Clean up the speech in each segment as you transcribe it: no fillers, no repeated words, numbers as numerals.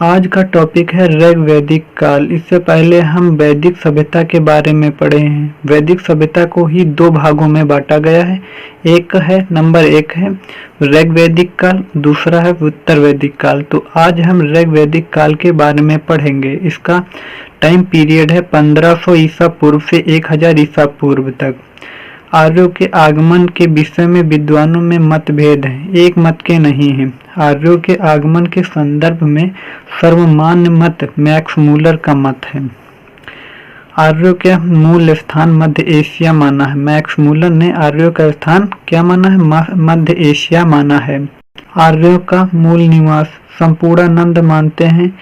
आज का टॉपिक है ऋग वैदिक काल। इससे पहले हम वैदिक सभ्यता के बारे में पढ़े हैं। वैदिक सभ्यता को ही दो भागों में बांटा गया है। नंबर एक है ऋग वैदिक काल, दूसरा है उत्तर वैदिक काल। तो आज हम ऋग वैदिक काल के बारे में पढ़ेंगे। इसका टाइम पीरियड है 1500 ईसा पूर्व से 1000 ईसा पूर्व तक। आर्यों के आगमन के विषय में विद्वानों में मतभेद है, एक मत के नहीं है। आर्यों के आगमन के संदर्भ में सर्वमान्य मत मैक्स मूलर का मत है। आर्यों का मूल स्थान मध्य एशिया माना है। मैक्स मूलर ने आर्यों का स्थान क्या माना है? मध्य एशिया माना है। आर्यों का मूल निवास संपूर्णानंद मानते हैं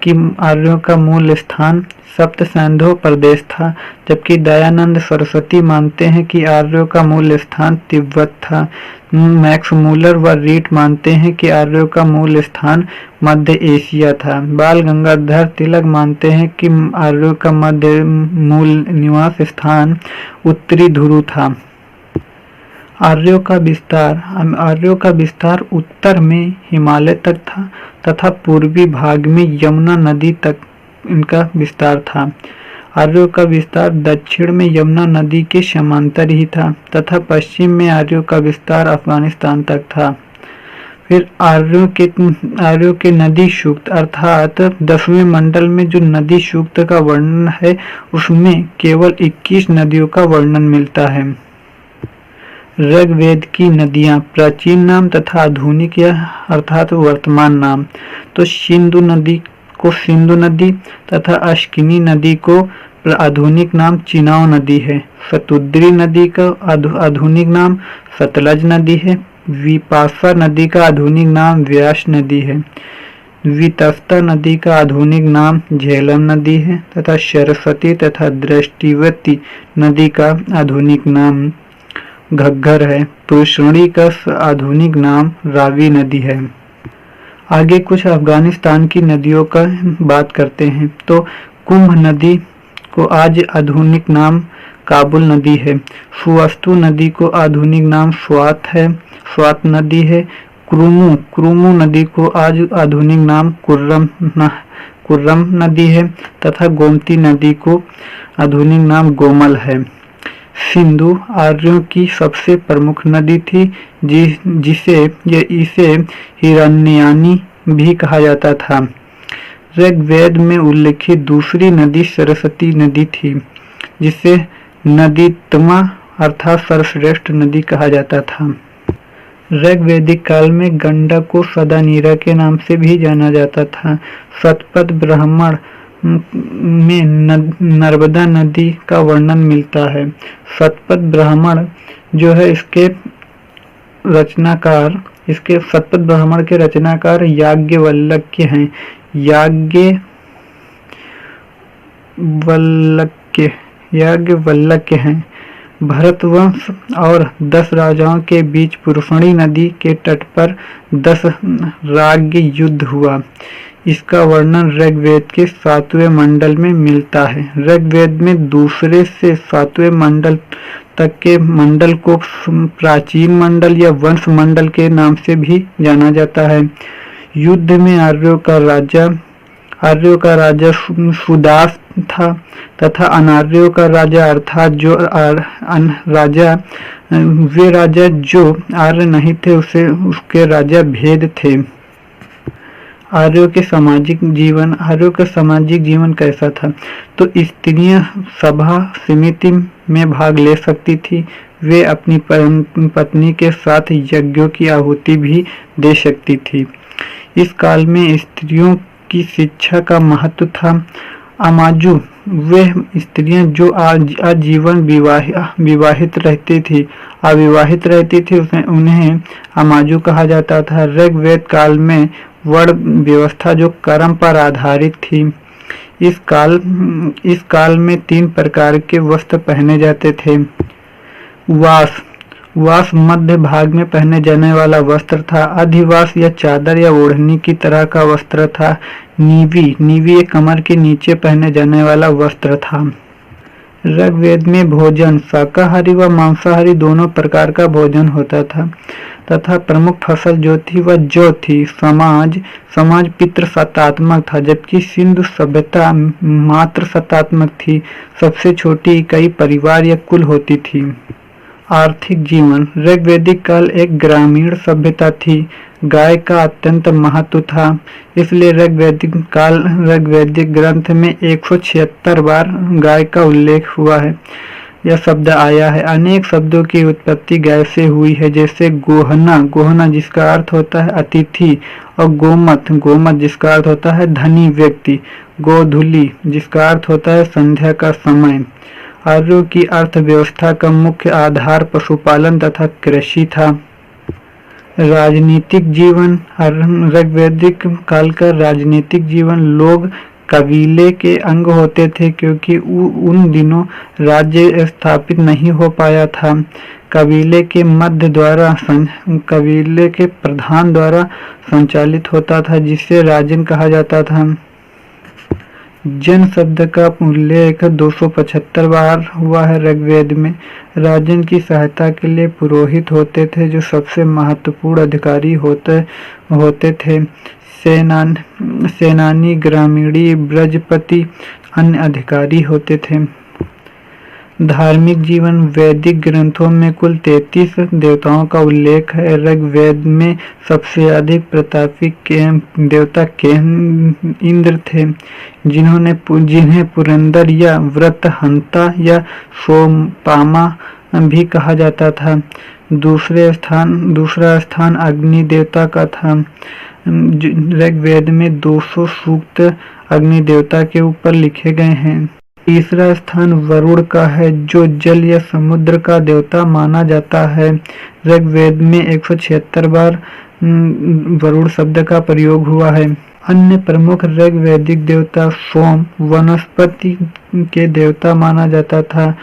कि आर्यों का मूल स्थान सप्त सैंधव प्रदेश था, जबकि दयानंद सरस्वती मानते हैं कि आर्यों का मूल स्थान तिब्बत था। मैक्स मूलर व रीट मानते हैं कि आर्यों का मूल स्थान मध्य एशिया था। बाल गंगाधर तिलक मानते हैं कि आर्यों का मध्य मूल निवास स्थान उत्तरी ध्रुव था। आर्यों का विस्तार उत्तर में हिमालय तक था तथा पूर्वी भाग में यमुना नदी तक इनका विस्तार था। आर्यों का विस्तार दक्षिण में यमुना नदी के समांतर ही था तथा पश्चिम में आर्यों का विस्तार अफगानिस्तान तक था। फिर आर्यों के नदी सूक्त अर्थात 10वें मंडल में जो नदी सूक्त का वर्णन है उसमें केवल 21 नदियों का वर्णन मिलता है। ऋग्वेद की नदियां प्राचीन नाम तथा आधुनिक या अर्थात वर्तमान नाम। तो सिंधु नदी को सिंधु नदी तथा अश्किनी नदी को आधुनिक नाम चिनाव नदी है। शतुद्री नदी का आधुनिक नाम सतलज नदी है। विपाशा नदी का आधुनिक नाम व्यास नदी है। वितस्ता नदी का आधुनिक नाम झेलम नदी है तथा सरस्वती तथा दृष्टिवती नदी का आधुनिक नाम घग्गर है। पुष्करणी का आधुनिक नाम रावी नदी है। आगे कुछ अफगानिस्तान की नदियों का बात करते हैं। तो कुंभ नदी को आज आधुनिक नाम काबुल नदी है। सुवस्तु नदी को आधुनिक नाम स्वात नदी है। क्रुमु नदी को आज आधुनिक नाम कुर्रम नदी है तथा गोमती नदी को आधुनिक नाम गोमल है। सिंधु आर्यों की सबसे प्रमुख नदी थी, इसे हिरण्यानी भी कहा जाता था। ऋग्वेद में उल्लेखित दूसरी नदी सरस्वती नदी थी, जिसे नदीतमा अर्थात सर्वश्रेष्ठ नदी कहा जाता था। ऋग्वैदिक काल में गंडक को सदानीरा के नाम से भी जाना जाता था। शतपथ ब्राह्मण में नर्मदा नदी का वर्णन मिलता है। शतपथ ब्राह्मण जो है शतपथ ब्राह्मण के रचनाकार याज्ञवल्क्य हैं। याज्ञवल्क्य हैं। भरतवंश और 10 राजाओं के बीच पुष्करणी नदी के तट पर 10 राज्य युद्ध हुआ। इसका वर्णन ऋग्वेद के 7वें मंडल में मिलता है। ऋग्वेद में दूसरे से 7वें मंडल तक के मंडल को प्राचीन मंडल या वंश मंडल के नाम से भी जाना जाता है। युद्ध में आर्यों का राजा सुदास था तथा अनार्यों का राजा अर्थात वे राजा जो आर्य नहीं थे उसके राजा भेद थे। आर्यों का सामाजिक जीवन कैसा था? तो स्त्रियां सभा समिति में भाग ले सकती थी। वे अपनी पत्नी के साथ यज्ञों की आहुति भी दे सकती थी। इस काल में स्त्रियों की शिक्षा का महत्व था। अमाजु वे स्त्रियां जो आजीवन अविवाहित रहती थी उन्हें अमाजु कहा जाता था। ऋग्वेद काल में वर्ण व्यवस्था जो कर्म पर आधारित थी। इस काल में 3 प्रकार के वस्त्र पहने जाते थे। वास मध्य भाग में पहने जाने वाला वस्त्र था। अधिवास या चादर या ओढ़नी की तरह का वस्त्र था। नीवी एक कमर के नीचे पहने जाने वाला वस्त्र था। ऋग्वेद में भोजन शाकाहारी व मांसाहारी दोनों प्रकार का भोजन होता था तथा प्रमुख फसल जो थी वह जौ थी। समाज पितृ सत्तात्मक था, जबकि सिंधु सभ्यता मातृ सत्तात्मक थी। सबसे छोटी इकाई परिवार या कुल होती थी। आर्थिक जीवन। ऋग्वैदिक काल एक ग्रामीण सभ्यता थी। गाय का अत्यंत महत्व था, इसलिए ऋग्वैदिक ग्रंथ में 176 बार गाय का उल्लेख हुआ है। यह शब्द आया है। अनेक शब्दों की उत्पत्ति गाय से हुई है, जैसे गोहना जिसका अर्थ होता है अतिथि, और गोमत जिसका अर्थ होता है धनी व्यक्ति, गोधूली जिसका अर्थ होता है संध्या का समय। आर्यों की अर्थव्यवस्था का मुख्य आधार पशुपालन तथा कृषि था। राजनीतिक जीवन। ऋग्वैदिक काल का राजनीतिक जीवन लोग कबीले के अंग होते थे, क्योंकि उन दिनों राज्य स्थापित नहीं हो पाया था। कबीले के प्रधान द्वारा संचालित होता था, जिसे राजन कहा जाता था। जन शब्द का उल्लेख 275 बार हुआ है ऋग्वेद में। राजन की सहायता के लिए पुरोहित होते थे, जो सबसे महत्वपूर्ण अधिकारी होते थे। सेनानी, ग्रामीणी, ब्रजपति अन्य अधिकारी होते थे। धार्मिक जीवन। वैदिक ग्रंथों में कुल 33 देवताओं का उल्लेख है। ऋग्वेद में सबसे अधिक प्रतापी देवता इंद्र थे, जिन्हें पुरंदर या व्रतहंता या सोमपामा भी कहा जाता था। दूसरा स्थान अग्नि देवता का था। ऋग्वेद में 200 सूक्त अग्नि देवता के ऊपर लिखे गए हैं। तीसरा स्थान वरुण का है, जो जल या समुद्र का देवता माना जाता है। ऋग्वेद में 176 बार वरुण शब्द का प्रयोग हुआ है। अन्य प्रमुख ऋग्वैदिक देवता सोम वनस्पति के देवता माना जाता था।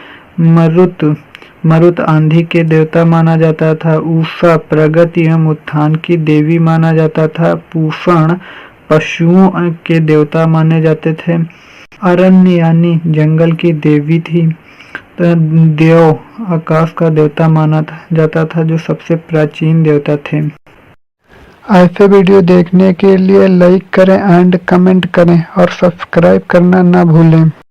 मरुत आंधी के देवता माना जाता था। उषा प्रगति एवं उत्थान की देवी माना जाता था। पूषण पशुओं के देवता माने जाते थे। अरण्य यानी जंगल की देवी थी। देव आकाश का देवता माना जाता था, जो सबसे प्राचीन देवता थे। ऐसे वीडियो देखने के लिए लाइक करें एंड कमेंट करें और सब्सक्राइब करना ना भूलें।